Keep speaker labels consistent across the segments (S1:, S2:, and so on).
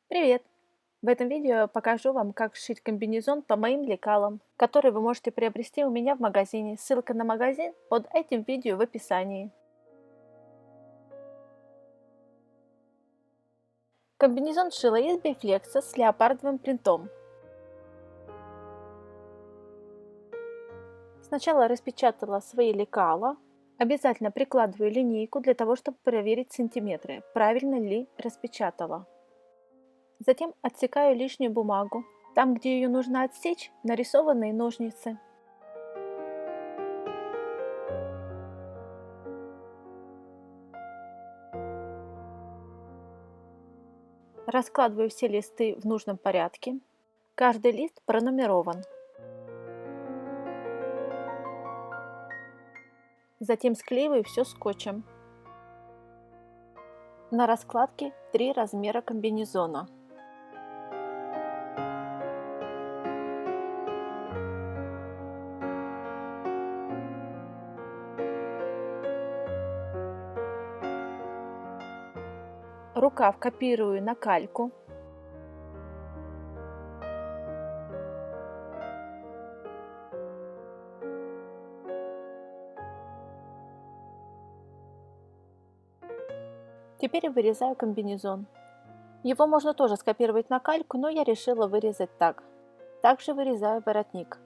S1: Привет! В этом видео я покажу вам, как сшить комбинезон по моим лекалам, который вы можете приобрести у меня в магазине. Ссылка на магазин под этим видео в описании. Комбинезон сшила из бифлекса с леопардовым принтом. Сначала распечатала свои лекала. Обязательно прикладываю линейку для того, чтобы проверить сантиметры, правильно ли распечатала. Затем отсекаю лишнюю бумагу. Там, где ее нужно отсечь, нарисованные ножницы. Раскладываю все листы в нужном порядке. Каждый лист пронумерован. Затем склеиваю все скотчем. На раскладке 3 размера комбинезона. Рукав копирую на кальку. Теперь вырезаю комбинезон. Его можно тоже скопировать на кальку, но я решила вырезать так. Также вырезаю воротник.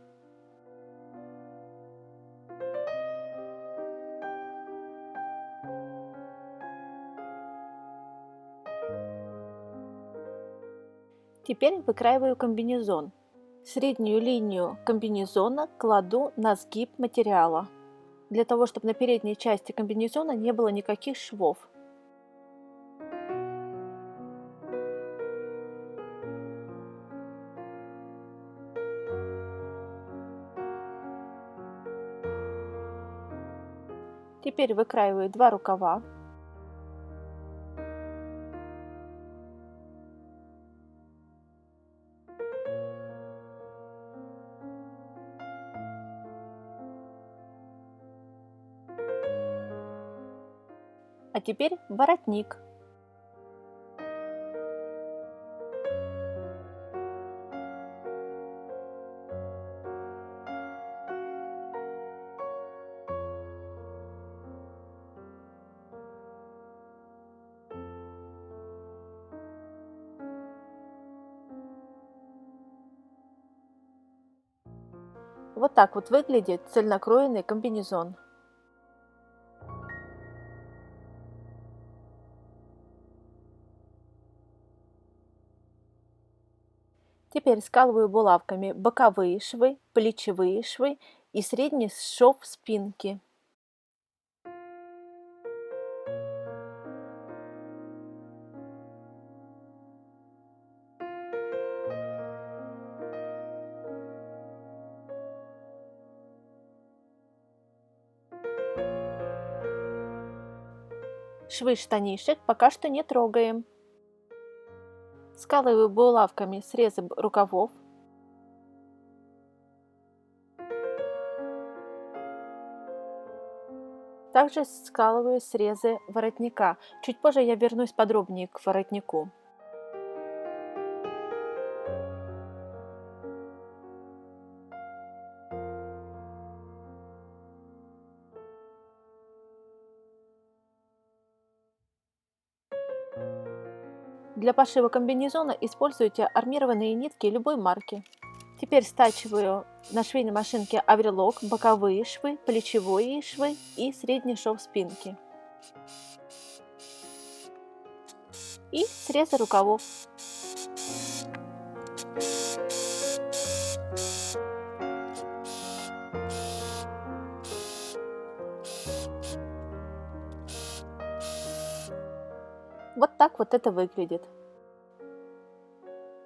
S1: Теперь выкраиваю комбинезон. Среднюю линию комбинезона кладу на сгиб материала, для того, чтобы на передней части комбинезона не было никаких швов. Теперь выкраиваю 2 рукава. А теперь воротник. Вот так вот выглядит цельнокроенный комбинезон. Теперь скалываю булавками боковые швы, плечевые швы и средний шов спинки. Швы штанишек пока что не трогаем. Скалываю булавками срезы рукавов. Также скалываю срезы воротника. Чуть позже я вернусь подробнее к воротнику. Для пошива комбинезона используйте армированные нитки любой марки. Теперь стачиваю на швейной машинке оверлок, боковые швы, плечевые швы и средний шов спинки. И срезы рукавов. Вот так вот это выглядит.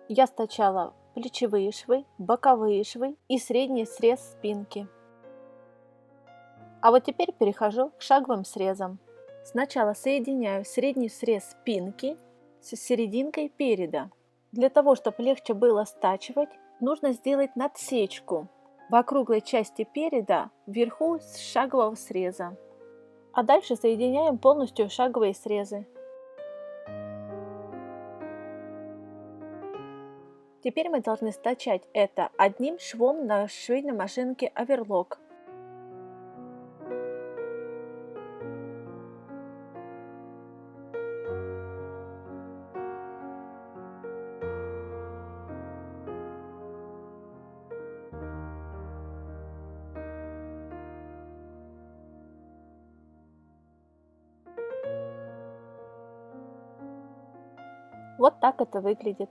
S1: Я стачала плечевые швы, боковые швы и средний срез спинки. А вот теперь перехожу к шаговым срезам. Сначала соединяю средний срез спинки с серединкой переда. Для того, чтобы легче было стачивать, нужно сделать надсечку в округлой части переда вверху с шагового среза. А дальше соединяем полностью шаговые срезы. Теперь мы должны стачать это одним швом на швейной машинке оверлок. Вот так это выглядит.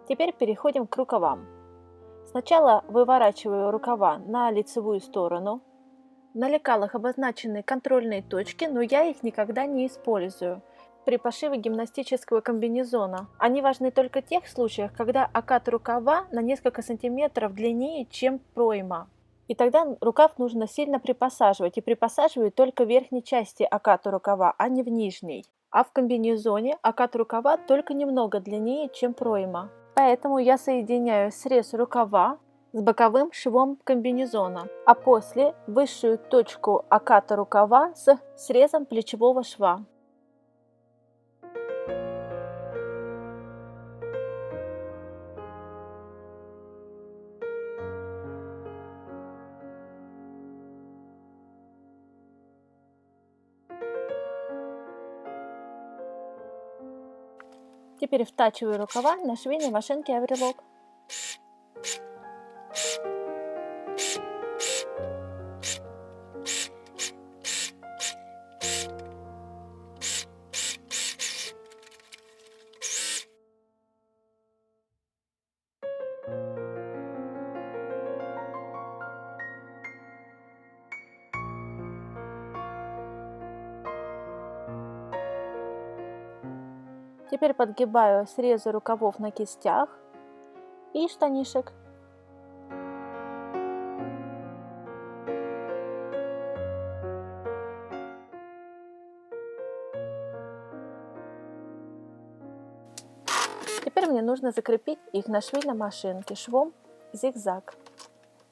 S1: Теперь переходим к рукавам. Сначала выворачиваю рукава на лицевую сторону. На лекалах обозначены контрольные точки, но я их никогда не использую при пошиве гимнастического комбинезона. Они важны только в тех случаях, когда окат рукава на несколько сантиметров длиннее, чем пройма. И тогда рукав нужно сильно припосаживать, и припосаживаю только в верхней части оката рукава, а не в нижней. А в комбинезоне окат рукава только немного длиннее, чем пройма. Поэтому я соединяю срез рукава с боковым швом комбинезона, а после высшую точку оката рукава с срезом плечевого шва. Теперь втачиваю рукава на швейной машинке оверлок. Теперь подгибаю срезы рукавов на кистях и штанишек. Теперь мне нужно закрепить их на швейной машинке швом зигзаг.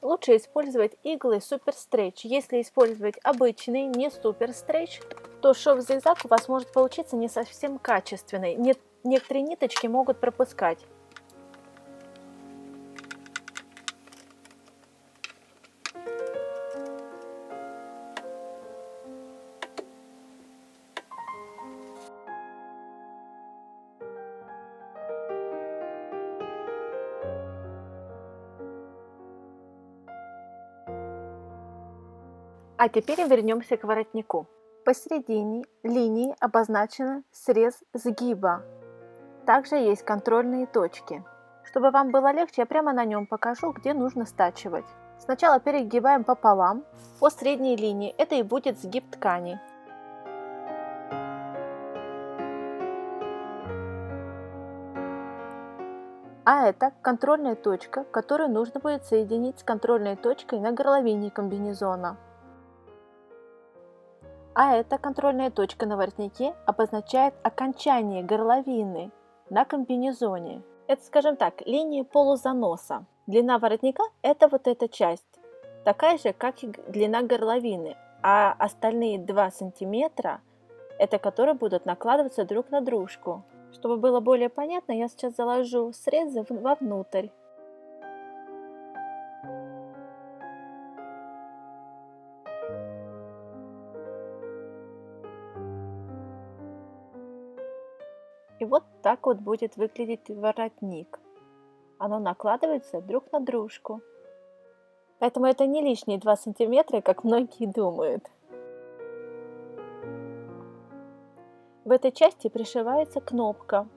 S1: Лучше использовать иглы Super Stretch. Если использовать обычный, не Super Stretch, то шов зигзаг у вас может получиться не совсем качественный. Некоторые ниточки могут пропускать. А теперь вернемся к воротнику. Посередине линии обозначен срез сгиба. Также есть контрольные точки. Чтобы вам было легче, я прямо на нем покажу, где нужно стачивать. Сначала перегибаем пополам по средней линии. Это и будет сгиб ткани. А это контрольная точка, которую нужно будет соединить с контрольной точкой на горловине комбинезона. А эта контрольная точка на воротнике обозначает окончание горловины на комбинезоне. Это, скажем так, линия полузаноса. Длина воротника – это вот эта часть, такая же, как и длина горловины, а остальные 2 сантиметра – это которые будут накладываться друг на дружку. Чтобы было более понятно, я сейчас заложу срезы вовнутрь. И вот так вот будет выглядеть воротник. Оно накладывается друг на дружку. Поэтому это не лишние 2 сантиметра, как многие думают. В этой части пришивается кнопка.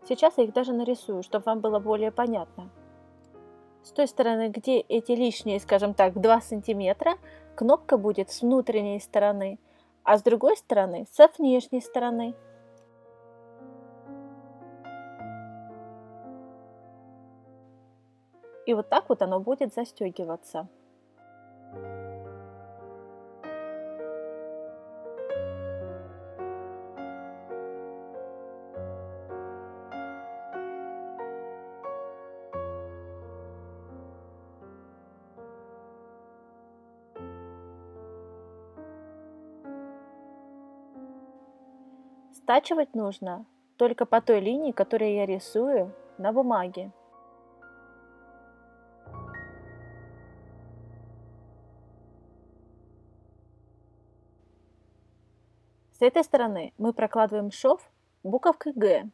S1: Сейчас я их даже нарисую, чтобы вам было более понятно. С той стороны, где эти лишние, скажем так, 2 сантиметра, кнопка будет с внутренней стороны, а с другой стороны со внешней стороны. И вот так вот оно будет застегиваться. Стачивать нужно только по той линии, которую я рисую на бумаге. С этой стороны мы прокладываем шов буковкой Г.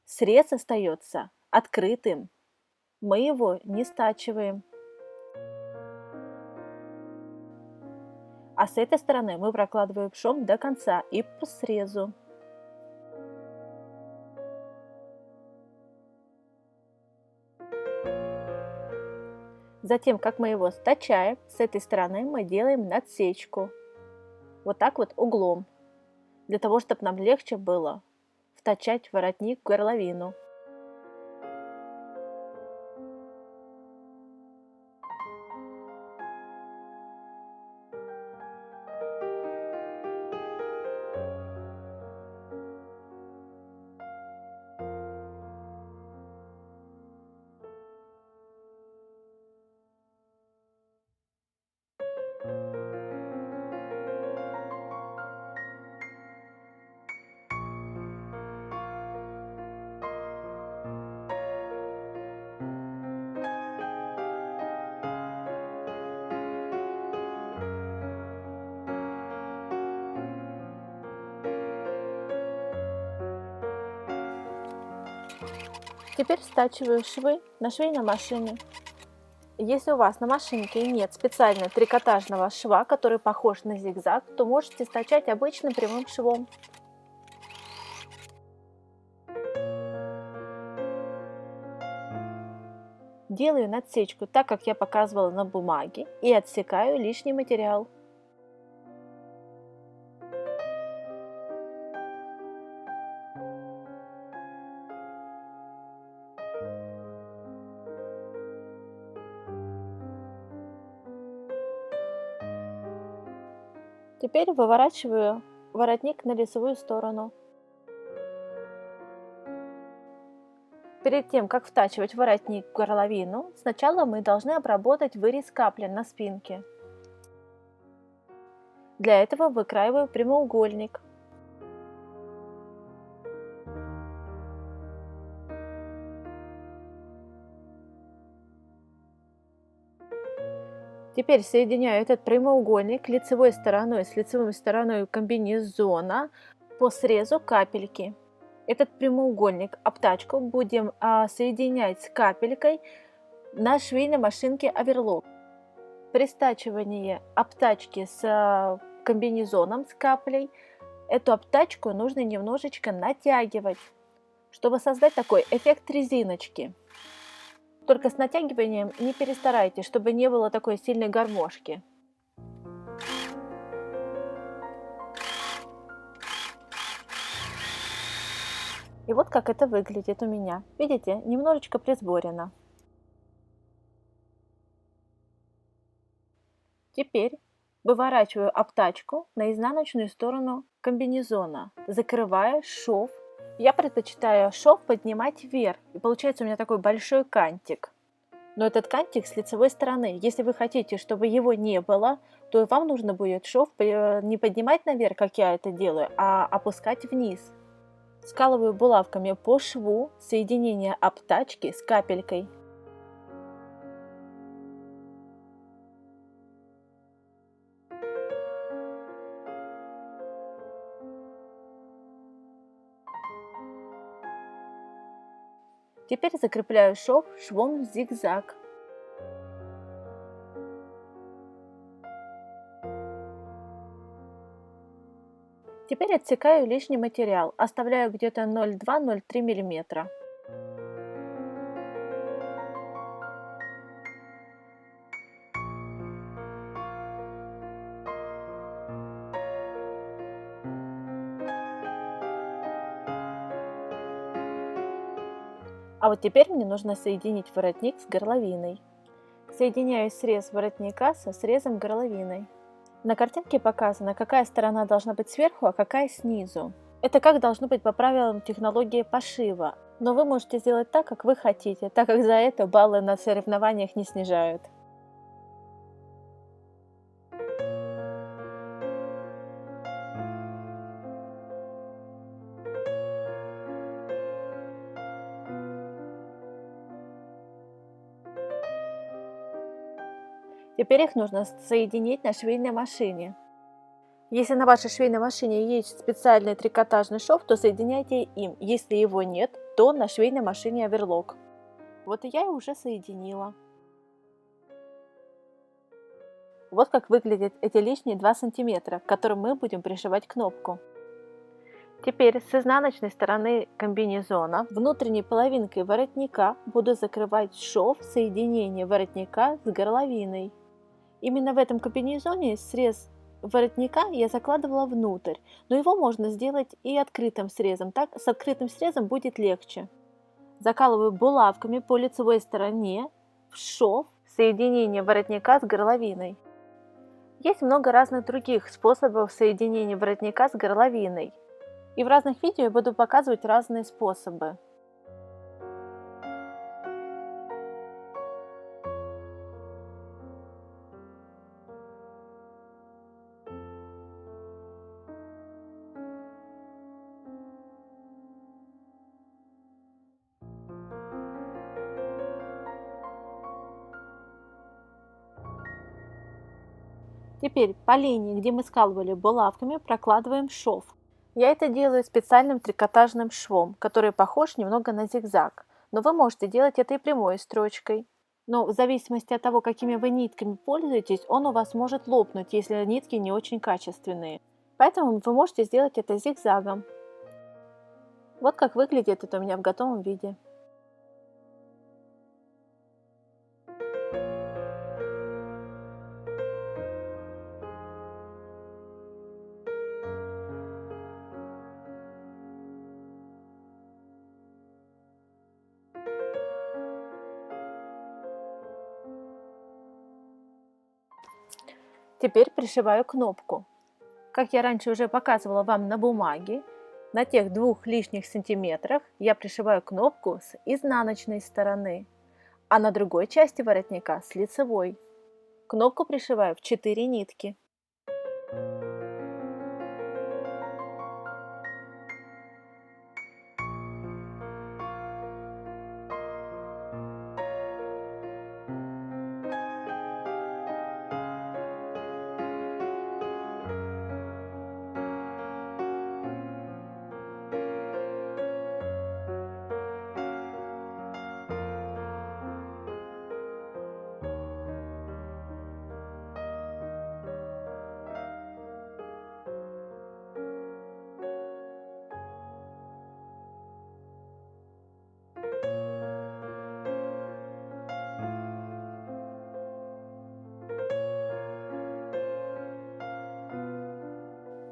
S1: Срез остается открытым. Мы его не стачиваем. А с этой стороны мы прокладываем шов до конца и по срезу. Затем, как мы его стачаем, с этой стороны мы делаем надсечку. Вот так вот углом. Для того, чтобы нам легче было втачать воротник в горловину. Теперь стачиваю швы на швейной машине. Если у вас на машинке нет специально трикотажного шва, который похож на зигзаг, то можете стачать обычным прямым швом. Делаю надсечку так, как я показывала на бумаге, и отсекаю лишний материал. Теперь выворачиваю воротник на лицевую сторону. Перед тем, как втачивать воротник в горловину, сначала мы должны обработать вырез капли на спинке. Для этого выкраиваю прямоугольник. Теперь соединяю этот прямоугольник лицевой стороной с лицевой стороной комбинезона по срезу капельки. Этот прямоугольник, обтачку, будем соединять с капелькой на швейной машинке оверлок. При стачивании обтачки с комбинезоном, с каплей, эту обтачку нужно немножечко натягивать, чтобы создать такой эффект резиночки. Только с натягиванием не перестарайтесь, чтобы не было такой сильной гармошки. И вот как это выглядит у меня. Видите, немножечко присборено. Теперь выворачиваю обтачку на изнаночную сторону комбинезона, закрывая шов. Я предпочитаю шов поднимать вверх, и получается у меня такой большой кантик. Но этот кантик с лицевой стороны. Если вы хотите, чтобы его не было, то вам нужно будет шов не поднимать наверх, как я это делаю, а опускать вниз. Скалываю булавками по шву соединение обтачки с капелькой. Теперь закрепляю шов швом зигзаг. Теперь отсекаю лишний материал, оставляю где-то 0,2-0,3 мм. А вот теперь мне нужно соединить воротник с горловиной. Соединяю срез воротника со срезом горловиной. На картинке показано, какая сторона должна быть сверху, а какая снизу. Это как должно быть по правилам технологии пошива. Но вы можете сделать так, как вы хотите, так как за это баллы на соревнованиях не снижают. Теперь их нужно соединить на швейной машине. Если на вашей швейной машине есть специальный трикотажный шов, то соединяйте им. Если его нет, то на швейной машине оверлок. Вот и я уже соединила. Вот как выглядят эти лишние 2 сантиметра, к которым мы будем пришивать кнопку. Теперь с изнаночной стороны комбинезона внутренней половинкой воротника буду закрывать шов соединения воротника с горловиной. Именно в этом комбинезоне срез воротника я закладывала внутрь, но его можно сделать и открытым срезом. Так с открытым срезом будет легче. Закалываю булавками по лицевой стороне в шов соединения воротника с горловиной. Есть много разных других способов соединения воротника с горловиной. И в разных видео я буду показывать разные способы. Теперь по линии, где мы скалывали булавками, прокладываем шов. Я это делаю специальным трикотажным швом, который похож немного на зигзаг, но вы можете делать это и прямой строчкой. Но в зависимости от того, какими вы нитками пользуетесь, он у вас может лопнуть, если нитки не очень качественные. Поэтому вы можете сделать это зигзагом. Вот как выглядит это у меня в готовом виде. Теперь пришиваю кнопку. Как я раньше уже показывала вам на бумаге, на тех 2 лишних сантиметрах я пришиваю кнопку с изнаночной стороны, а на другой части воротника с лицевой. Кнопку пришиваю в 4 нитки.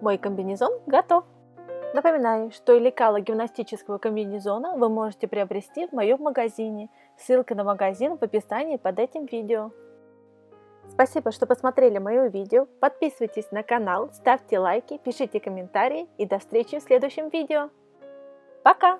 S1: Мой комбинезон готов! Напоминаю, что лекало гимнастического комбинезона вы можете приобрести в моем магазине. Ссылка на магазин в описании под этим видео. Спасибо, что посмотрели мое видео. Подписывайтесь на канал, ставьте лайки, пишите комментарии и до встречи в следующем видео. Пока!